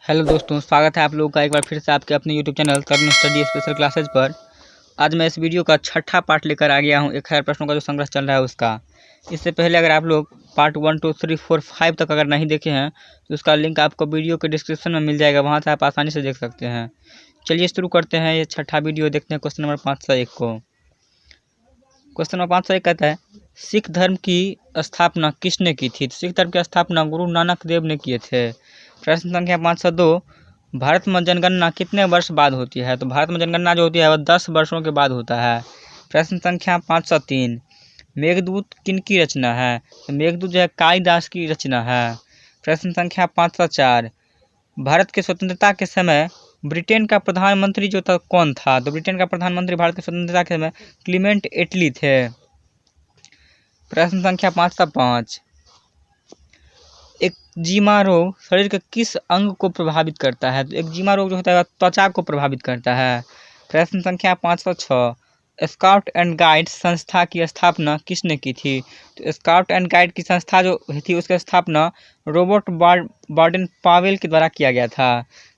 Hello दोस्तों, स्वागत है आप लोगों का एक बार फिर से आपके अपने यूट्यूब चैनल तरुण स्टडी स्पेशल क्लासेज पर। आज मैं इस वीडियो का छठा पार्ट लेकर आ गया हूं। 1000 प्रश्नों का जो संग्रह चल रहा है उसका। इससे पहले अगर आप लोग पार्ट 1, 2, 3, 4, 5 तक अगर नहीं देखे हैं तो उसका लिंक आपको वीडियो के डिस्क्रिप्शन में मिल जाएगा, वहाँ से आप आसानी से देख सकते हैं। चलिए शुरू करते हैं ये छठा वीडियो। देखते हैं क्वेश्चन नंबर 501 को। क्वेश्चन नंबर 501 कहता है, सिख धर्म की स्थापना किसने की थी? तो सिख धर्म की स्थापना गुरु नानक देव ने किए थे। प्रश्न संख्या 502, भारत में जनगणना कितने वर्ष बाद होती है? तो भारत में जनगणना जो होती है वह 10 वर्षों के बाद होता है। प्रश्न संख्या 503, मेघदूत किनकी रचना है? तो मेघदूत जो है कालिदास की रचना है। प्रश्न संख्या 504, भारत की स्वतंत्रता के समय ब्रिटेन का प्रधानमंत्री जो था कौन था? तो ब्रिटेन का प्रधानमंत्री भारत की स्वतंत्रता के समय क्लीमेंट एटली थे। प्रश्न संख्या 505, एक्जिमा रोग शरीर के किस अंग को प्रभावित करता है? तो एक्जिमा रोग जो होता है त्वचा को प्रभावित करता है। प्रश्न संख्या 506, स्काउट एंड गाइड संस्था की स्थापना किसने की थी? तो स्काउट एंड गाइड की संस्था जो थी उसकी स्थापना रॉबर्ट बार्डन पावेल के द्वारा किया गया था।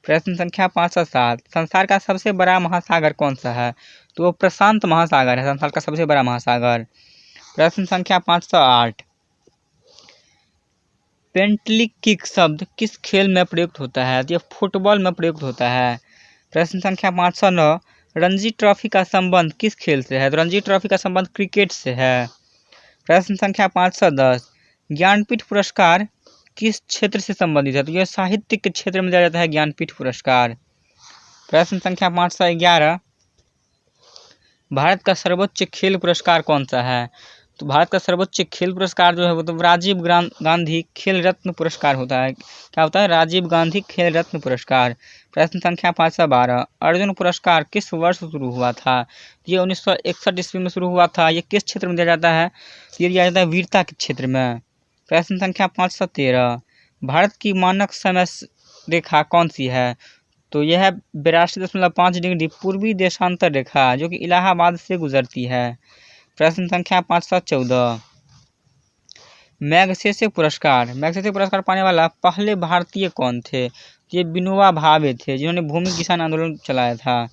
प्रश्न संख्या 507, संसार का सबसे बड़ा महासागर कौन सा है? तो वो प्रशांत महासागर है, संसार का सबसे बड़ा महासागर। प्रश्न संख्या 508, पेंटली किक शब्द किस खेल में प्रयुक्त होता है? तो यह फुटबॉल में प्रयुक्त होता है। प्रश्न संख्या 509, रणजी ट्रॉफी का संबंध किस खेल से है? तो रणजी ट्रॉफी का संबंध क्रिकेट से है। प्रश्न संख्या 510, ज्ञानपीठ पुरस्कार किस क्षेत्र से संबंधित है? तो यह साहित्य के क्षेत्र में दिया जाता है ज्ञानपीठ पुरस्कार। प्रश्न संख्या 511, भारत का सर्वोच्च खेल पुरस्कार कौन सा है? तो भारत का सर्वोच्च खेल पुरस्कार जो है वो तो राजीव गांधी खेल रत्न पुरस्कार होता है। क्या होता है? राजीव गांधी खेल रत्न पुरस्कार। प्रश्न संख्या 512, अर्जुन पुरस्कार किस वर्ष शुरू हुआ था? ये 1961 ईस्वी में शुरू हुआ था। ये किस क्षेत्र में दिया जाता है? ये दिया जाता है वीरता के क्षेत्र में। प्रश्न संख्या 513, भारत की मानक समय रेखा कौन सी है? तो यह है 82.5 डिग्री पूर्वी देशांतर रेखा जो कि इलाहाबाद से गुजरती है। प्रश्न संख्या 514, मैग्सेसे पुरस्कार पाने वाला पहले भारतीय कौन थे? ये विनोबा भावे थे जिन्होंने भूमि किसान आंदोलन चलाया था।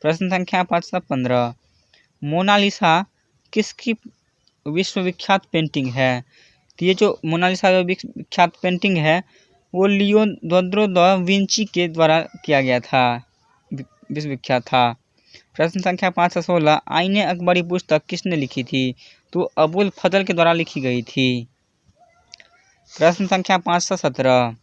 प्रश्न संख्या 515, मोनालिसा किसकी विश्वविख्यात पेंटिंग है? तो ये जो मोनालिसा जो विख्यात पेंटिंग है वो लियोनार्डो दा विंची के द्वारा किया गया था, विश्वविख्यात था। प्रश्न संख्या 516, आईने अकबरी पुस्तक किसने लिखी थी? तो अबुल फजल के द्वारा लिखी गई थी। प्रश्न संख्या 517,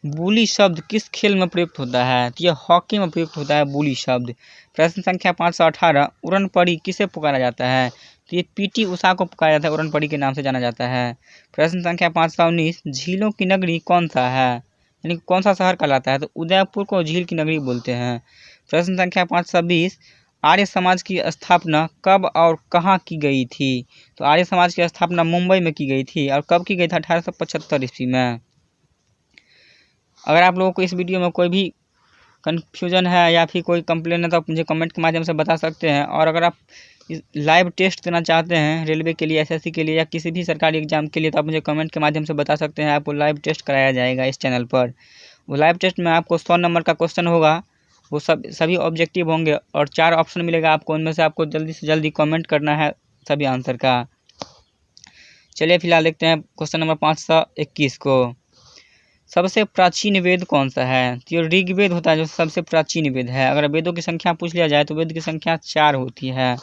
बूली शब्द किस खेल में प्रयुक्त होता है? तो यह हॉकी में प्रयुक्त होता है बूली शब्द। प्रश्न संख्या 518, उड़न परी किसे पुकारा जाता है? तो ये पीटी उषा को पुकारा जाता है, उड़न परी के नाम से जाना जाता है। प्रश्न संख्या 519, झीलों की नगरी कौन सा है, यानी कौन सा शहर कहलाता है? तो उदयपुर को झील की नगरी बोलते हैं। प्रश्न संख्या 520, आर्य समाज की स्थापना कब और कहाँ की गई थी? तो आर्य समाज की स्थापना मुंबई में की गई थी। और कब की गई थी? 1875 ईस्वी में। अगर आप लोगों को इस वीडियो में कोई भी कन्फ्यूजन है या फिर कोई कंप्लेन है तो आप मुझे कमेंट के माध्यम से बता सकते हैं। और अगर आप लाइव टेस्ट देना चाहते हैं रेलवे के लिए, एसएससी के लिए या किसी भी सरकारी एग्जाम के लिए तो आप मुझे कमेंट के माध्यम से बता सकते हैं। आपको लाइव टेस्ट कराया जाएगा इस चैनल पर। वो लाइव टेस्ट में आपको 100 नंबर का क्वेश्चन होगा, वो सभी ऑब्जेक्टिव होंगे और 4 ऑप्शन मिलेगा आपको। उनमें से आपको जल्दी से जल्दी कमेंट करना है सभी आंसर का। चलिए फिलहाल देखते हैं क्वेश्चन नंबर 521 को। सबसे प्राचीन वेद कौन सा है? तो ये ऋग्वेद होता है जो सबसे प्राचीन वेद है। अगर वेदों की संख्या पूछ लिया जाए तो वेद की संख्या 4 होती है।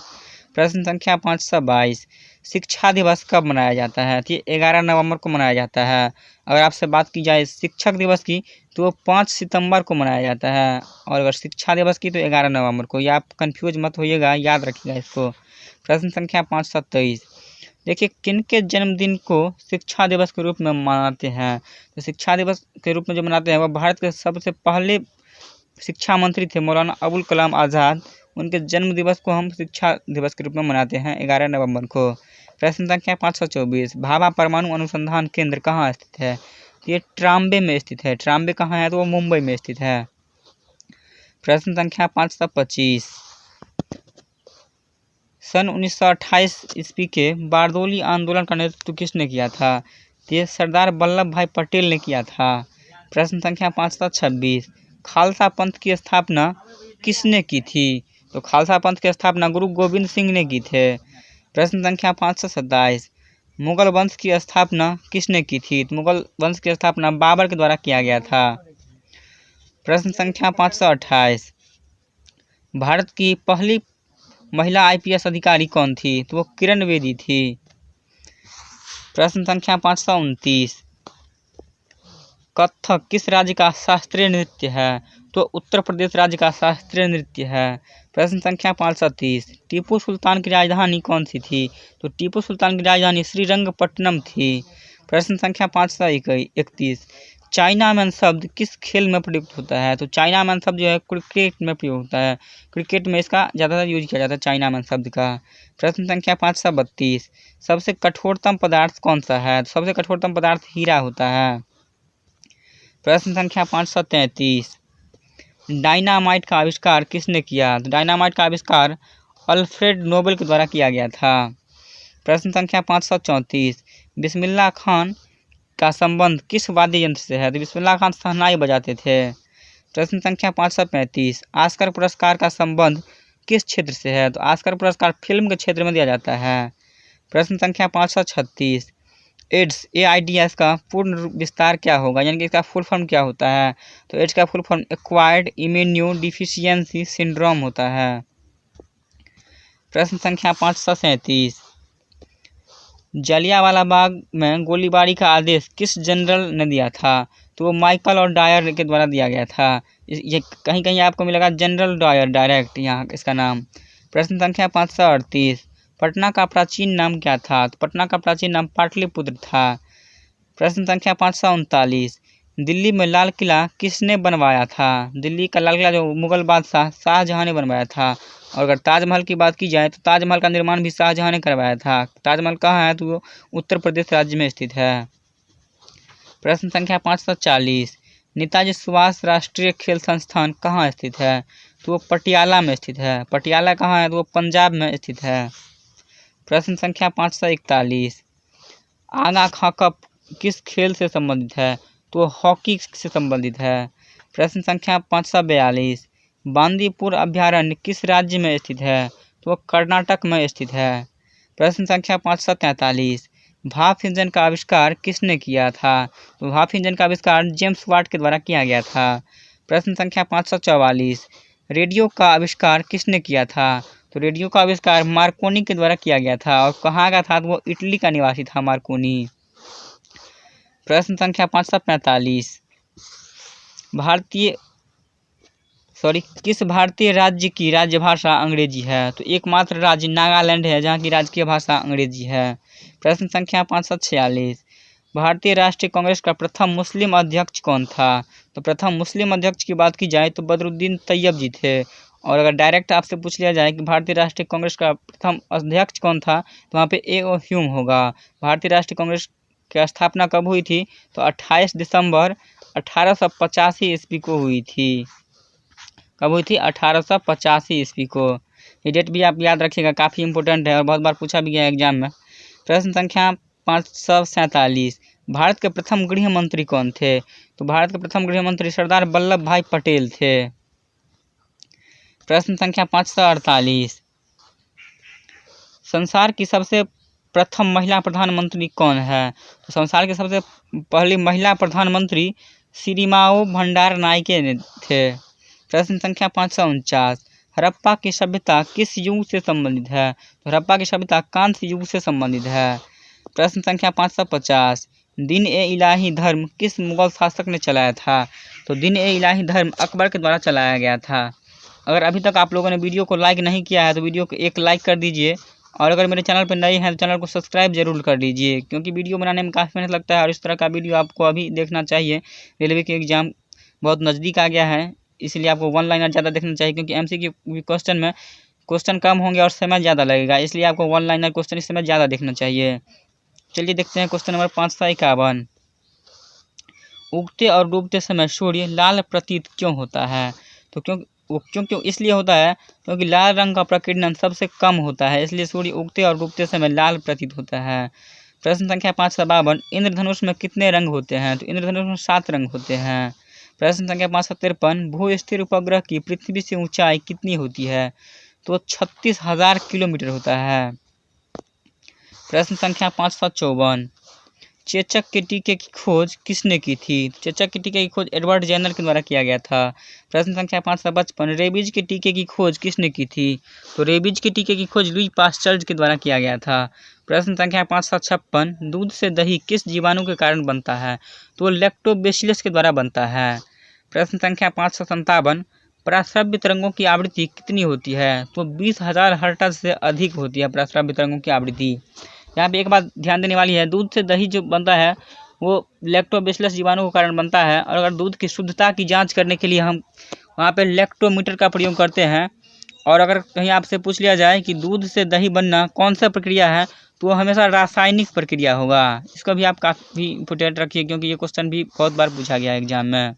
प्रश्न संख्या 522, शिक्षा दिवस कब मनाया जाता है? तो ये 11 नवंबर को मनाया जाता है। अगर आपसे बात की जाए शिक्षक दिवस की तो वो 5 सितंबर को मनाया जाता है। और अगर शिक्षा दिवस की तो 11 नवंबर को। या आप कन्फ्यूज मत होइएगा, याद रखिएगा इसको। प्रश्न संख्या 527, देखिए किनके जन्मदिन को शिक्षा दिवस के रूप में मनाते हैं? तो शिक्षा दिवस के रूप में जो मनाते हैं वह भारत के सबसे पहले शिक्षा मंत्री थे मौलाना अबुल कलाम आज़ाद। उनके जन्म दिवस को हम शिक्षा दिवस के रूप में मनाते हैं 11 नवंबर को। प्रश्न संख्या 524, भाभा परमाणु अनुसंधान केंद्र कहाँ स्थित है? ये ट्राम्बे में स्थित है। ट्राम्बे कहाँ है? तो वो मुंबई में स्थित है। प्रश्न संख्या 525, सन 1928 ईस्वी के बारदोली आंदोलन का नेतृत्व किसने किया था? ये सरदार वल्लभ भाई पटेल ने किया था। प्रश्न संख्या 526, खालसा पंथ की स्थापना किसने की थी? तो खालसा पंथ की स्थापना गुरु गोविंद सिंह ने की थे। प्रश्न संख्या 527, मुगल वंश की स्थापना किसने की थी? तो मुगल वंश की स्थापना बाबर के द्वारा किया गया था। प्रश्न संख्या 528, भारत की पहली महिला IPS अधिकारी कौन थी? तो वो किरण बेदी थी। प्रश्न संख्या 529, कथक किस राज्य का शास्त्रीय नृत्य है? तो उत्तर प्रदेश राज्य का शास्त्रीय नृत्य है। प्रश्न संख्या 530, टीपू सुल्तान की राजधानी कौन सी थी? तो टीपू सुल्तान की राजधानी श्रीरंगपट्टनम थी। प्रश्न संख्या 531, चाइना मैन शब्द किस खेल में प्रयुक्त होता है? तो चाइना मैन शब्द जो है क्रिकेट में प्रयोग होता है। क्रिकेट में इसका ज़्यादातर यूज किया जाता है चाइना मैन शब्द का। प्रश्न संख्या 532, सबसे कठोरतम पदार्थ कौन सा है? तो सबसे कठोरतम पदार्थ हीरा होता है। प्रश्न संख्या 533, डायनामाइट का आविष्कार किसने किया? तो डायनामाइट का आविष्कार अल्फ्रेड नोबेल के द्वारा किया गया था। प्रश्न संख्या 534, बिस्मिल्लाह खान का संबंध किस वाद्य यंत्र से है? तो बिस्मिल्लाह खान शहनाई बजाते थे। प्रश्न संख्या 535, ऑस्कर पुरस्कार का संबंध किस क्षेत्र से है? तो ऑस्कर पुरस्कार फिल्म के क्षेत्र में दिया जाता है। प्रश्न संख्या 536, एड्स AIDS का पूर्ण विस्तार क्या होगा, यानी कि इसका फुल फॉर्म क्या होता है? तो एड्स का full form acquired immuno deficiency syndrome होता है। प्रश्न संख्या 537, जलियांवाला बाग में गोलीबारी का आदेश किस जनरल ने दिया था? तो वो माइकल और डायर के द्वारा दिया गया था। ये कहीं कहीं आपको मिलेगा जनरल डायर डायरेक्ट यहाँ इसका नाम। प्रश्न संख्या 538, पटना का प्राचीन नाम क्या था? तो पटना का प्राचीन नाम पाटलिपुत्र था। प्रश्न संख्या 539, दिल्ली में लाल किला किसने बनवाया था? दिल्ली का लाल किला जो मुगल बादशाह शाहजहां ने बनवाया था। और अगर ताजमहल की बात की जाए तो ताजमहल का निर्माण भी शाहजहां ने करवाया था। ताजमहल कहाँ है? तो वो उत्तर प्रदेश राज्य में स्थित है। प्रश्न संख्या 540, नेताजी सुभाष राष्ट्रीय खेल संस्थान कहाँ स्थित है? तो वो पटियाला में स्थित है। पटियाला कहाँ है? तो वो पंजाब में स्थित है। प्रश्न संख्या 541, आगा खां कप किस खेल से संबंधित है? तो हॉकी से संबंधित है। प्रश्न संख्या 542, बांदीपुर अभयारण्य किस राज्य में स्थित है? तो कर्नाटक में स्थित है। प्रश्न संख्या 543, भाप इंजन का आविष्कार किसने किया था? तो भाप इंजन का आविष्कार जेम्स वाट के द्वारा किया गया था। प्रश्न संख्या 544, रेडियो का आविष्कार किसने किया था? तो रेडियो का आविष्कार मार्कोनी के द्वारा किया गया था। और कहाँ का था? तो वो इटली का निवासी था मार्कोनी। प्रश्न संख्या 545, किस भारतीय राज्य की राज्य भाषा अंग्रेजी है? तो एकमात्र राज्य नागालैंड है जहाँ की राजकीय भाषा अंग्रेजी है। प्रश्न संख्या 546, भारतीय राष्ट्रीय कांग्रेस का प्रथम मुस्लिम अध्यक्ष कौन था? तो प्रथम मुस्लिम अध्यक्ष की बात की जाए तो बदरुद्दीन तैयब जी थे। और अगर डायरेक्ट आपसे पूछ लिया जाए कि भारतीय राष्ट्रीय कांग्रेस का प्रथम अध्यक्ष कौन था, तो वहाँ पे A.O. ह्यूम होगा। भारतीय राष्ट्रीय कांग्रेस की स्थापना कब हुई थी? तो 28 दिसंबर 1885 ईस्वी को हुई थी। कब हुई थी? 1885 ईस्वी को। ये डेट भी आप याद रखिएगा, काफ़ी इंपॉर्टेंट है और बहुत बार पूछा भी गया है एग्जाम में। प्रश्न संख्या 547, भारत के प्रथम गृह मंत्री कौन थे? तो भारत के प्रथम गृह मंत्री सरदार वल्लभ भाई पटेल थे। प्रश्न संख्या 548, संसार की सबसे प्रथम महिला प्रधानमंत्री कौन है? तो संसार की सबसे पहली महिला प्रधानमंत्री श्रीमाओ भंडार नायके थे। प्रश्न संख्या 549, हड़प्पा की सभ्यता किस युग से संबंधित है? तो हड़प्पा की सभ्यता कांस्य युग से संबंधित है। प्रश्न संख्या 550, दिन-ए-इलाही धर्म किस मुगल शासक ने चलाया था? तो दिन-ए-इलाही धर्म अकबर के द्वारा चलाया गया था। अगर अभी तक आप लोगों ने वीडियो को लाइक नहीं किया है तो वीडियो को एक लाइक कर दीजिए। और अगर मेरे चैनल पर नए हैं तो चैनल को सब्सक्राइब जरूर कर दीजिए, क्योंकि वीडियो बनाने में काफ़ी मेहनत लगता है और इस तरह का वीडियो आपको अभी देखना चाहिए। रेलवे के एग्ज़ाम बहुत नज़दीक आ गया है, इसलिए आपको वन लाइनर ज़्यादा देखना चाहिए, क्योंकि MCQ क्वेश्चन में क्वेश्चन कम होंगे और समय ज़्यादा लगेगा, इसलिए आपको वन लाइनर क्वेश्चन इस समय ज़्यादा देखना चाहिए। चलिए देखते हैं क्वेश्चन नंबर 551, उगते और डूबते समय सूर्य लाल प्रतीत क्यों होता है? तो क्यों इसलिए होता है क्योंकि लाल रंग का प्रकीर्णन सबसे कम होता है, इसलिए सूर्य उगते और डूबते समय लाल प्रतीत होता है। प्रश्न संख्या 552, इंद्रधनुष में कितने रंग होते हैं? तो इंद्रधनुष में 7 रंग होते हैं। प्रश्न संख्या 553, भू स्थिर उपग्रह की पृथ्वी से ऊंचाई कितनी होती है? तो 36,000 किलोमीटर होता है। प्रश्न संख्या 554, चेचक के टीके की खोज किसने की थी? चेचक के टीके की खोज एडवर्ड जेनर के द्वारा किया गया था। प्रश्न संख्या 555, रेबीज के टीके की खोज किसने की थी? तो रेबीज के टीके की खोज लुई पास्चर के द्वारा किया गया था। प्रश्न संख्या 556, दूध से दही किस जीवाणु के कारण बनता है? तो लैक्टोबैसिलस के द्वारा बनता है। प्रश्न संख्या 557, पराश्रव्य तरंगों की आवृत्ति कितनी होती है? तो 20,000 हर्ट्ज से अधिक होती है पराश्रव्य तरंगों की आवृत्ति। यहाँ पे एक बात ध्यान देने वाली है, दूध से दही जो बनता है वो लैक्टोबैसिलस जीवाणु के कारण बनता है। और अगर दूध की शुद्धता की जांच करने के लिए हम वहाँ पे लैक्टोमीटर का प्रयोग करते हैं, और अगर कहीं आपसे पूछ लिया जाए कि दूध से दही बनना कौन सा प्रक्रिया है, तो वो हमेशा रासायनिक प्रक्रिया होगा। इसको भी आप काफ़ी इम्पोर्टेंट रखिए, क्योंकि ये क्वेश्चन भी बहुत बार पूछा गया है एग्जाम में।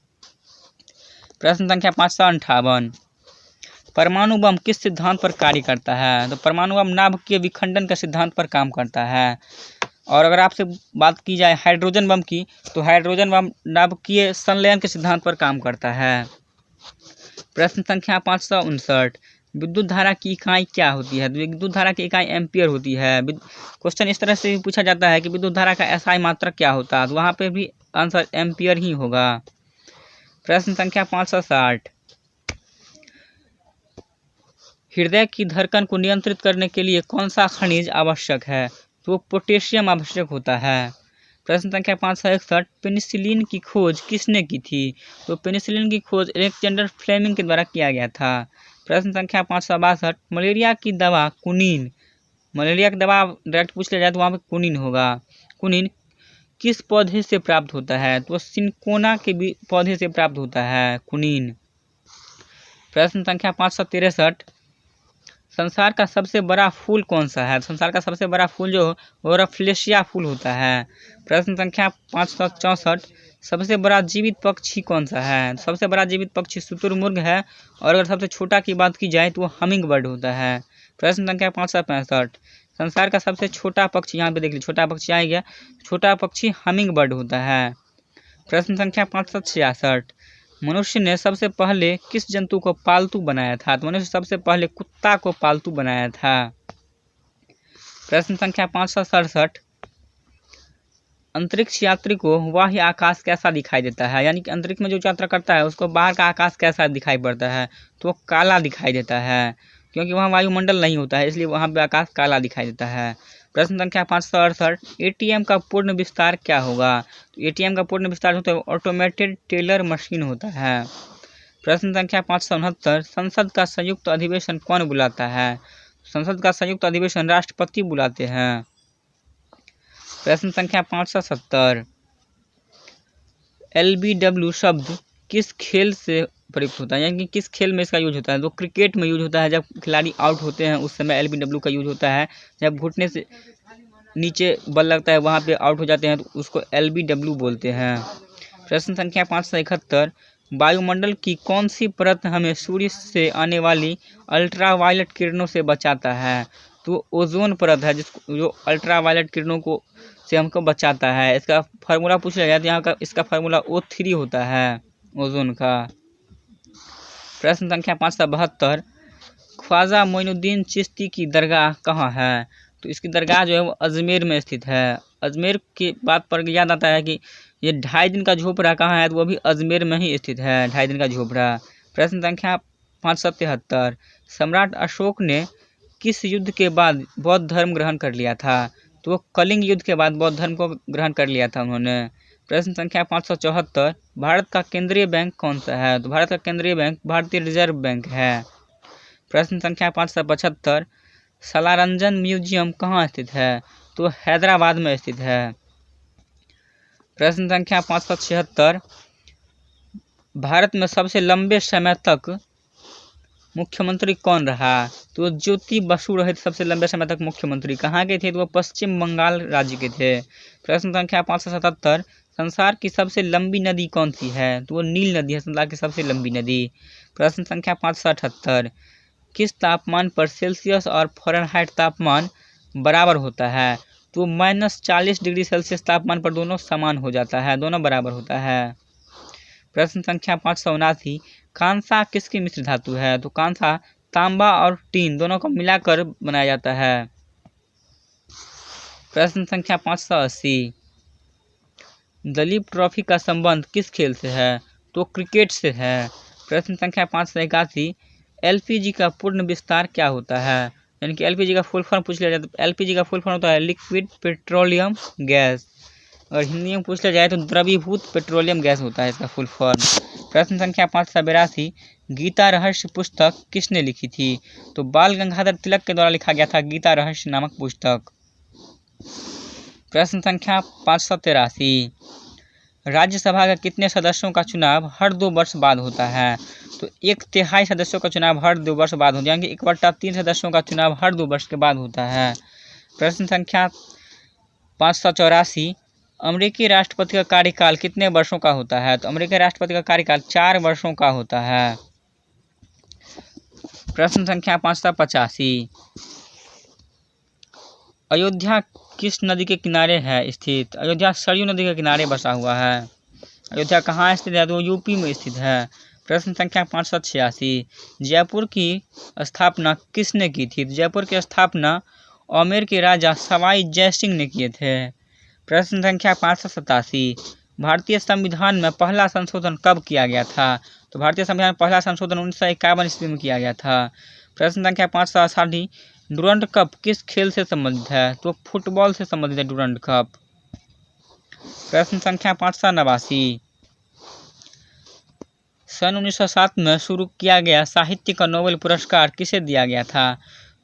प्रश्न संख्या 558, परमाणु बम किस सिद्धांत पर कार्य करता है? तो परमाणु बम नाभिकीय विखंडन का सिद्धांत पर काम करता है। और अगर आपसे बात की जाए हाइड्रोजन बम की, तो हाइड्रोजन बम नाभिकीय संलयन के सिद्धांत पर काम करता है। प्रश्न संख्या 559, विद्युत धारा की इकाई क्या होती है? तो विद्युत धारा की इकाई एम्पियर होती है। क्वेश्चन इस तरह से भी पूछा जाता है कि विद्युत धारा का एसआई मात्रक क्या होता है, तो वहाँ पे भी आंसर एम्पियर ही होगा। प्रश्न संख्या 560, हृदय की धड़कन को नियंत्रित करने के लिए कौन सा खनिज आवश्यक है? तो पोटेशियम आवश्यक होता है। प्रश्न संख्या 561, पेनिसिलिन की खोज किसने की थी? तो पेनिसिलिन की खोज अलेक्जेंडर फ्लेमिंग के द्वारा किया गया था। प्रश्न संख्या 562, मलेरिया की दवा कुनीन, मलेरिया की दवा डायरेक्ट पूछ लिया जाए तो वहाँ पे कुनीन होगा। कुनीन किस पौधे से प्राप्त होता है? तो सिंकोना के पौधे से प्राप्त होता है कुनीन। प्रश्न संख्या 563, संसार का सबसे बड़ा फूल कौन सा है? संसार का सबसे बड़ा फूल जो वो रफलेशिया फूल होता है। प्रश्न संख्या 564, सबसे बड़ा जीवित पक्षी कौन सा है? सबसे बड़ा जीवित पक्षी शुतुरमुर्ग है। और अगर सबसे छोटा की बात की जाए तो वो हमिंग बर्ड होता है। प्रश्न संख्या 565, संसार का सबसे छोटा पक्षी, यहाँ पे देख लीजिए छोटा पक्षी आ गया, छोटा पक्षी हमिंग बर्ड होता है। प्रश्न संख्या 566, मनुष्य ने सबसे पहले किस जंतु को पालतू बनाया था? तो मनुष्य सबसे पहले कुत्ता को पालतू बनाया था। प्रश्न संख्या 567, अंतरिक्ष यात्री को बाह्य आकाश कैसा दिखाई देता है? यानी कि अंतरिक्ष में जो यात्रा करता है उसको बाहर का आकाश कैसा दिखाई पड़ता है? तो काला दिखाई देता है, क्योंकि वहाँ वायुमंडल नहीं होता है, इसलिए वहाँ पे आकाश काला दिखाई देता है। प्रश्न संख्या 568, एटीएम का पूर्ण विस्तार क्या होगा? तो एटीएम का पूर्ण विस्तार होता है ऑटोमेटेड टेलर मशीन होता है। प्रश्न संख्या 569, संसद का संयुक्त अधिवेशन कौन बुलाता है? संसद का संयुक्त अधिवेशन राष्ट्रपति बुलाते हैं। प्रश्न संख्या 570, LBW शब्द किस खेल से प्रयुक्त होता है? यानी कि किस खेल में इसका यूज होता है? तो क्रिकेट में यूज होता है, जब खिलाड़ी आउट होते हैं उस समय LBW का यूज होता है। जब घुटने से नीचे बल लगता है वहाँ पे आउट हो जाते हैं तो उसको LBW बोलते हैं। प्रश्न संख्या 571, वायुमंडल की कौन सी परत हमें सूर्य से आने वाली अल्ट्रावायलेट किरणों से बचाता है? तो ओजोन परत है जिसको जो अल्ट्रावायलेट किरणों को से हमको बचाता है। इसका फार्मूला पूछ लिया जाए तो यहाँ का इसका फार्मूला O3 होता है ओजोन का। प्रश्न संख्या 572, ख्वाजा मोइनुद्दीन चिश्ती की दरगाह कहाँ है? तो इसकी दरगाह जो है वो अजमेर में स्थित है। अजमेर की बात पर याद आता है कि ये 2.5 दिन का झोपड़ा कहाँ है? तो वो भी अजमेर में ही स्थित है 2.5 दिन का झोपड़ा। प्रश्न संख्या 573, सम्राट अशोक ने किस युद्ध के बाद बौद्ध धर्म ग्रहण कर लिया था? तो वो कलिंग युद्ध के बाद बौद्ध धर्म को ग्रहण कर लिया था उन्होंने। प्रश्न संख्या 574, भारत का केंद्रीय बैंक कौन सा है? तो भारत का केंद्रीय बैंक भारतीय रिजर्व बैंक है। प्रश्न संख्या 575, सलारंजन म्यूजियम कहाँ स्थित है? तो हैदराबाद में स्थित है। प्रश्न संख्या 576, भारत में सबसे लंबे समय तक मुख्यमंत्री कौन रहा? तो ज्योति बसु रहे सबसे लंबे समय तक मुख्यमंत्री। कहाँ के थे? तो वो पश्चिम बंगाल राज्य के थे। प्रश्न संख्या 577, संसार की सबसे लंबी नदी कौन सी है? तो वो नील नदी है संसार की सबसे लंबी नदी। प्रश्न संख्या 578, किस तापमान पर सेल्सियस और फ़ारेनहाइट तापमान बराबर होता है? तो -40 डिग्री सेल्सियस तापमान पर दोनों समान हो जाता है, दोनों बराबर होता है। प्रश्न संख्या 579, कांसा किसकी मिश्र धातु है? तो कांसा तांबा और टीन दोनों को मिलाकर बनाया जाता है। प्रश्न संख्या 580, दलीप ट्रॉफी का संबंध किस खेल से है? तो क्रिकेट से है। प्रश्न संख्या 581, एलपीजी का पूर्ण विस्तार क्या होता है? यानी कि एलपीजी का फुल फॉर्म पूछ लिया जाए तो एलपीजी का फुल फॉर्म होता है लिक्विड पेट्रोलियम गैस, और हिंदी में पूछ लिया जाए तो द्रवीभूत पेट्रोलियम गैस होता है इसका फुल फॉर्म। प्रश्न संख्या 582, गीता रहस्य पुस्तक किसने लिखी थी? तो बाल गंगाधर तिलक के द्वारा लिखा गया था गीता रहस्य नामक पुस्तक। प्रश्न संख्या 583, राज्यसभा के कितने सदस्यों का चुनाव हर 2 वर्ष बाद होता है? तो 1/3 सदस्यों का चुनाव हर 2 वर्ष बाद होता है, यानी कि 1/3 सदस्यों का चुनाव हर 2 वर्ष के बाद होता है। प्रश्न संख्या 584, अमेरिकी राष्ट्रपति का कार्यकाल कितने वर्षों का होता है? तो अमेरिकी राष्ट्रपति का कार्यकाल 4 वर्षों का होता है। प्रश्न संख्या 585, अयोध्या किस नदी के किनारे है स्थित? अयोध्या सरयू नदी के किनारे बसा हुआ है। अयोध्या कहाँ स्थित है? तो यूपी में स्थित है। प्रश्न संख्या 586, जयपुर की स्थापना किसने की थी? जयपुर की स्थापना आमेर के राजा सवाई जय सिंह ने किए थे। प्रश्न संख्या 587, भारतीय संविधान में पहला संशोधन कब किया गया था? तो भारतीय संविधान पहला संशोधन 1951 ईस्वी में किया गया था। प्रश्न संख्या 588, डुरंड कप किस खेल से संबंधित है? तो फुटबॉल से संबंधित है डुरंड कप। प्रश्न संख्या 589, सन 1907 में शुरू किया गया साहित्य का नोबेल पुरस्कार किसे दिया गया था?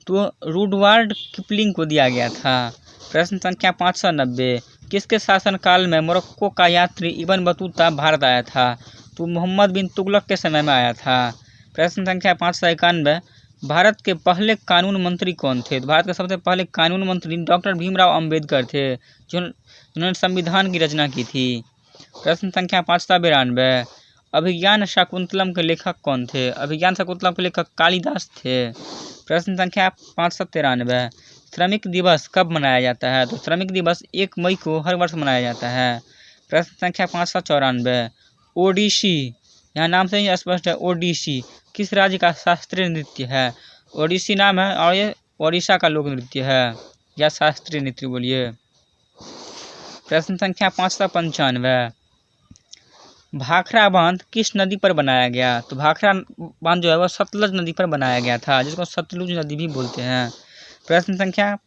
तो रुडवार्ड किपलिंग को दिया गया था। प्रश्न संख्या 590, किसके शासनकाल में मोरक्को का यात्री इब्न बतूता भारत आया था? तो मोहम्मद बिन तुगलक के समय में आया था। प्रश्न संख्या 591, भारत के पहले कानून मंत्री कौन थे? तो भारत के सबसे पहले कानून मंत्री डॉक्टर भीमराव अंबेडकर थे, जिन्होंने संविधान की रचना की थी। प्रश्न संख्या 592, अभिज्ञान शाकुंतलम के लेखक कौन थे? अभिज्ञान शाकुंतलम के लेखक कालिदास थे। प्रश्न संख्या 593, श्रमिक दिवस कब मनाया जाता है? तो श्रमिक दिवस 1 मई को हर वर्ष मनाया जाता है। प्रश्न संख्या 594, ओडिसी, यहाँ नाम से ही स्पष्ट है, ओडिसी किस राज्य का शास्त्रीय नृत्य है? ओडिसी नाम है और ये ओडिशा का लोक नृत्य है या शास्त्रीय नृत्य बोलिए। प्रश्न संख्या 595, भाखड़ा बांध किस नदी पर बनाया गया? तो भाखड़ा बांध जो है वह सतलज नदी पर बनाया गया था, जिसको सतलुज नदी भी बोलते हैं। प्रश्न संख्या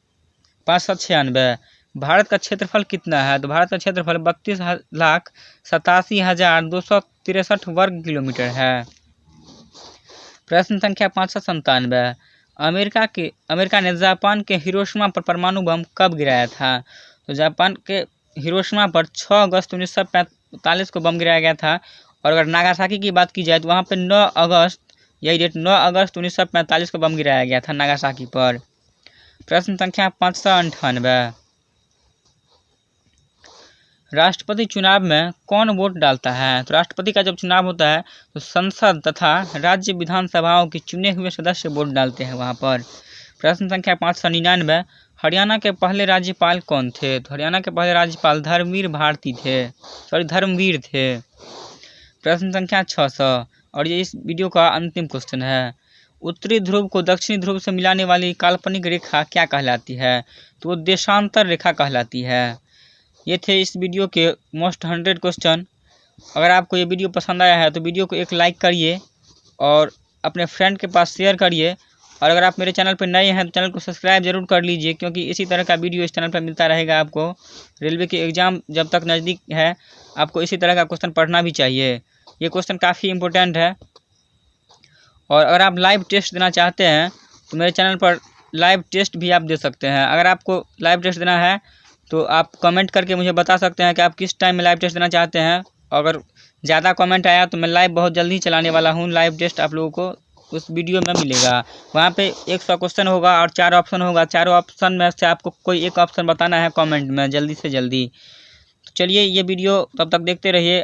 596, भारत का क्षेत्रफल कितना है? तो भारत का क्षेत्रफल 32,87,263 वर्ग किलोमीटर है। प्रश्न संख्या 597, अमेरिका ने जापान के हिरोशिमा पर परमाणु बम कब गिराया था? तो जापान के हिरोशिमा पर 6 अगस्त 1945 को बम गिराया गया था। और अगर नागासाकी की बात की जाए तो वहाँ पे 9 अगस्त 1945 को बम गिराया गया था नागासाकी पर। प्रश्न संख्या 598, राष्ट्रपति चुनाव में कौन वोट डालता है? तो राष्ट्रपति का जब चुनाव होता है तो संसद तथा राज्य विधानसभाओं के चुने हुए सदस्य वोट डालते हैं वहाँ पर। प्रश्न संख्या 599, हरियाणा के पहले राज्यपाल कौन थे? तो हरियाणा के पहले राज्यपाल धर्मवीर थे। प्रश्न संख्या 600, और ये इस वीडियो का अंतिम क्वेश्चन है, उत्तरी ध्रुव को दक्षिणी ध्रुव से मिलाने वाली काल्पनिक रेखा क्या कहलाती है? तो देशांतर रेखा कहलाती है। ये थे इस वीडियो के मोस्ट 100 क्वेश्चन। अगर आपको ये वीडियो पसंद आया है तो वीडियो को एक लाइक करिए और अपने फ्रेंड के पास शेयर करिए। और अगर आप मेरे चैनल पर नए हैं तो चैनल को सब्सक्राइब जरूर कर लीजिए, क्योंकि इसी तरह का वीडियो इस चैनल पर मिलता रहेगा आपको। रेलवे के एग्ज़ाम जब तक नज़दीक है आपको इसी तरह का क्वेश्चन पढ़ना भी चाहिए। ये क्वेश्चन काफ़ी इम्पोर्टेंट है। और अगर आप लाइव टेस्ट देना चाहते हैं तो मेरे चैनल पर लाइव टेस्ट भी आप दे सकते हैं। अगर आपको लाइव टेस्ट देना है तो आप कमेंट करके मुझे बता सकते हैं कि आप किस टाइम में लाइव टेस्ट देना चाहते हैं। अगर ज़्यादा कमेंट आया तो मैं लाइव बहुत जल्दी चलाने वाला हूँ। लाइव टेस्ट आप लोगों को उस वीडियो में मिलेगा। वहाँ पे 100 क्वेश्चन होगा और 4 ऑप्शन होगा। 4 ऑप्शन में से आपको कोई एक ऑप्शन बताना है कमेंट में जल्दी से जल्दी। तो चलिए ये वीडियो तब तक देखते रहिए।